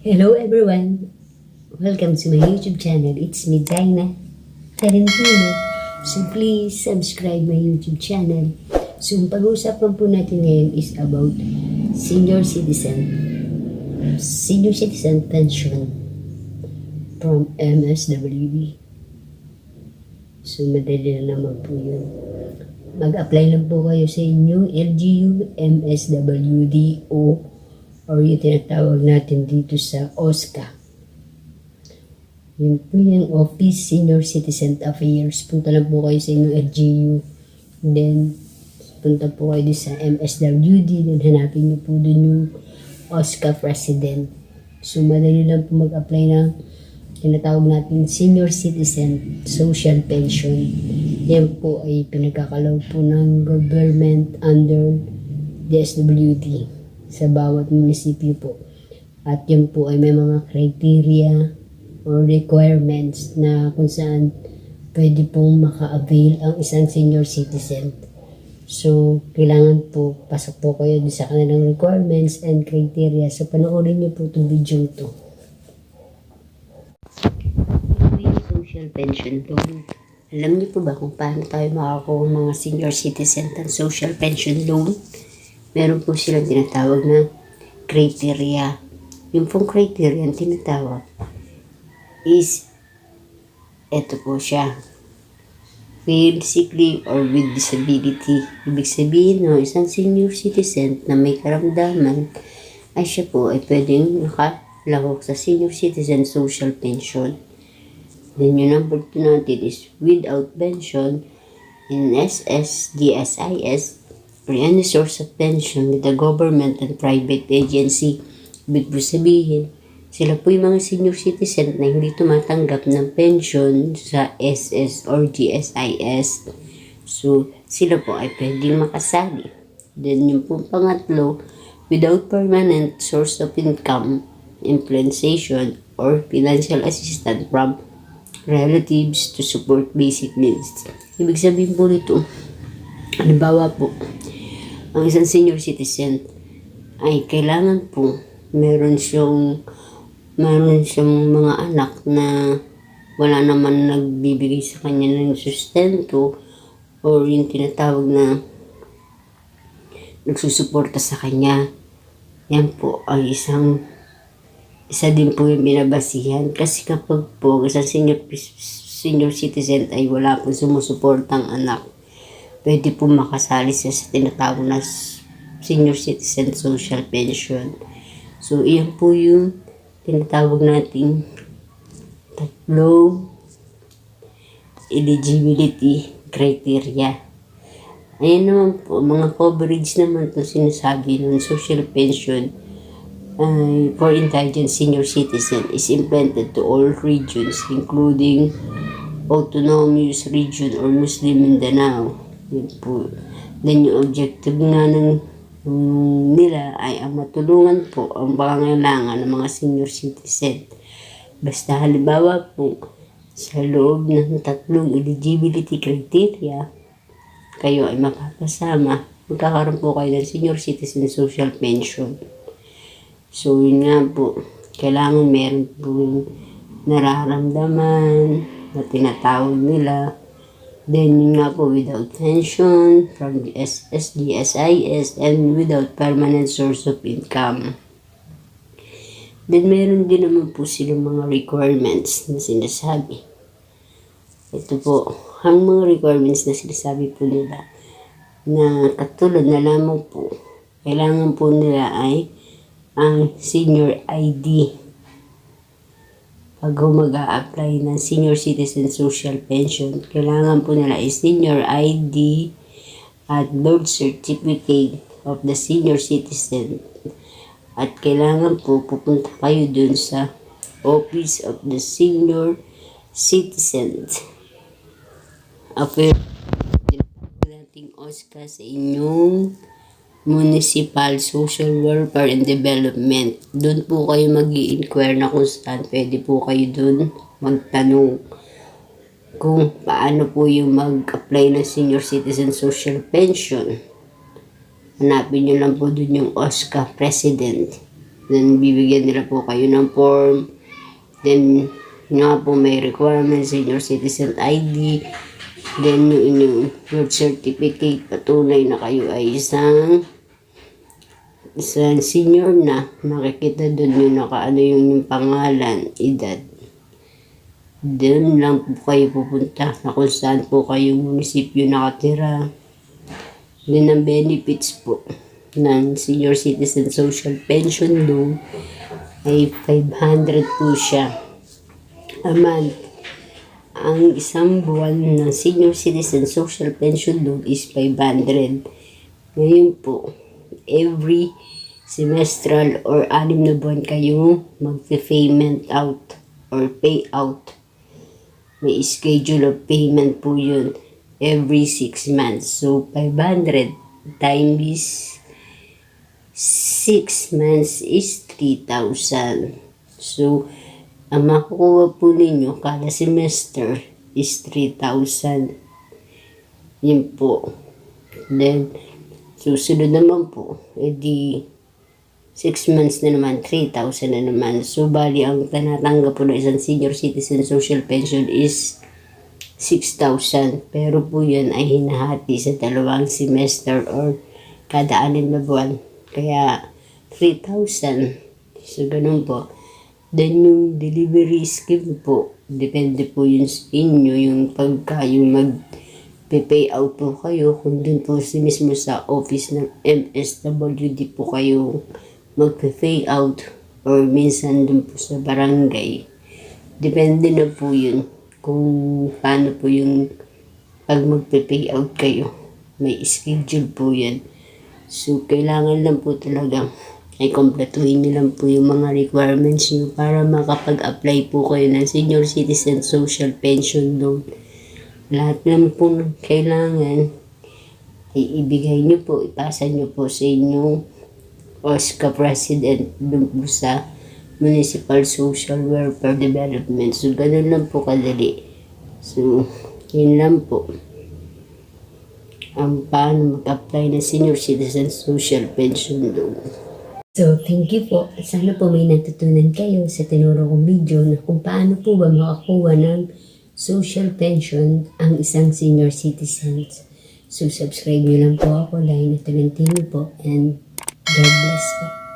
Hello everyone! Welcome to my YouTube channel. It's me, Dyna, Tolentino. So please subscribe my YouTube channel. So ang pag-uusapan po natin ngayon is about senior citizen pension from MSWD. So madali na naman po yun. Mag-apply lang po kayo sa inyong LGU, MSWD or yung tinatawag natin dito sa OSCA. Yun po yung Office Senior Citizen Affairs. Punta lang po kayo sa inyong LGU. Then, punta po kayo sa MSWD. Then, hanapin niyo po dun yung OSCA President. So, madali lang po mag-apply ng tinatawag natin Senior Citizen Social Pension. Yan po ay pinagkakalaw po ng government under DSWD sa bawat munisipyo po. At yun po ay may mga criteria or requirements na kung saan pwede pong maka-avail ang isang senior citizen. So, kailangan po, pasok po kayo sa kanilang requirements and criteria. So, panoorin niyo po itong video ito. Yung social pension loan. Alam niyo po ba kung paano tayo makakuha ng mga senior citizen ng social pension loan? Meron po silang tinatawag na criteria. Yung pong criteria ang tinatawag is, eto po siya, physically or with disability. Ibig sabihin, no, isang senior citizen na may karamdaman ay siya po ay pwedeng nakalahok sa senior citizen social pension. Then yung number 2 natin is without pension in SS, DSIS, or any source of pension with the government and private agency. Ibig sabihin, sila po yung mga senior citizen na hindi tumatanggap ng pension sa SS or GSIS. So, sila po ay pwedeng makasali. Then yung po pangatlo, without permanent source of income, implementation, or financial assistance from relatives to support basic needs. Ibig sabihin po nito, halimbawa po, ang isang senior citizen ay kailangan po meron siyang mga anak na wala naman nagbibigay sa kanya ng sustento or yung tinatawag na nagsusuporta sa kanya. Yan po ay isa din po yung binabasihan. Kasi kapag po isang senior citizen ay wala pong sumusuportang anak, pwede po makasali siya sa tinatawag na senior citizen social pension. So, iyan po yung tinatawag nating tatlong eligibility criteria. Ayan naman po, mga coverage naman ito sinasabi ng social pension for indigent senior citizen is implemented to all regions including autonomous region or Muslim Mindanao. Yun po. Then yung objective nga nila ay ang matulungan po ang pangangailangan ng mga senior citizen. Basta halimbawa po sa loob ng tatlong eligibility criteria kayo ay mapapasama, magkakaroon po kayo ng senior citizen social pension. So yun nga po, kailangan meron po nararamdaman na tinatawag nila. Then yun nga po, without pension from the SSDSIS and without permanent source of income. Then meron din naman po silang mga requirements na sinasabi. Ito po, ang mga requirements na sinasabi po nila na katulad na lamang po, kailangan po nila ay ang senior ID. Pag mag-a-apply ng senior citizen social pension, kailangan po nila is senior ID at birth certificate of the senior citizen. At kailangan po pupunta kayo dun sa Office of the Senior Citizen Affairs nating OSCA sa inyong Municipal Social Welfare and Development. Doon po kayo mag-i-inquire na kung saan pwede po kayo doon magtanong kung paano po yung mag-apply ng Senior Citizen Social Pension. Hanapin nyo lang po doon yung OSCA President. Then, bibigyan nila po kayo ng form. Then, nga po may requirements, senior citizen ID. Then, yung inyong birth certificate, patunay na kayo ay isang senior na. Makikita doon yung nakaano yung pangalan, edad. Doon lang po kayo pupunta na kung saan po kayong munisipyo nakatira. Then, ang benefits po ng senior citizen social pension loan ay 500 po siya a month. Ang isang buwan ng senior citizen social pension loan is 500. Ngayon po, every semestral or 6 na buwan kayong mag-payment out or pay out. May schedule of payment po yun every 6 months. So, 500 times 6 months is 3,000. So, ang makukuha po ninyo kada semester is 3,000. Yun po. Then, susunod naman po, edi 6 months na naman, 3,000 na naman. So, bali, ang tanatanggap po ng isang senior citizen social pension is 6,000. Pero po yun ay hinahati sa 2 semester or kada 6 na buwan. Kaya, 3,000. So, ganun po. Then, yung delivery scheme po, depende po yun sa inyo, yung pagka yung mag-pay out po kayo, kung dun po mismo sa office ng MSWD po kayo mag-pay out, or minsan dun po sa barangay. Depende na po yun kung paano po yung pag mag-pay out kayo. May schedule po yan. So, kailangan lang po talaga ay kompletuhin nyo lang po yung mga requirements nyo para makapag-apply po kayo ng senior citizen social pension loan. Lahat lang po ng kailangan ay ibigay nyo po, ipasa nyo po sa inyong OSCA President dun po sa Municipal Social Welfare Development. So, ganun lang po kadali. So, yun lang po ang paano mag-apply ng senior citizen social pension loan. So, thank you po. Sana po may natutunan kayo sa tinuro kong video na kung paano po ba makakuha ng social pension ang isang senior citizen. So, subscribe nyo lang po ako, Dyna Tolentino po, and God bless po.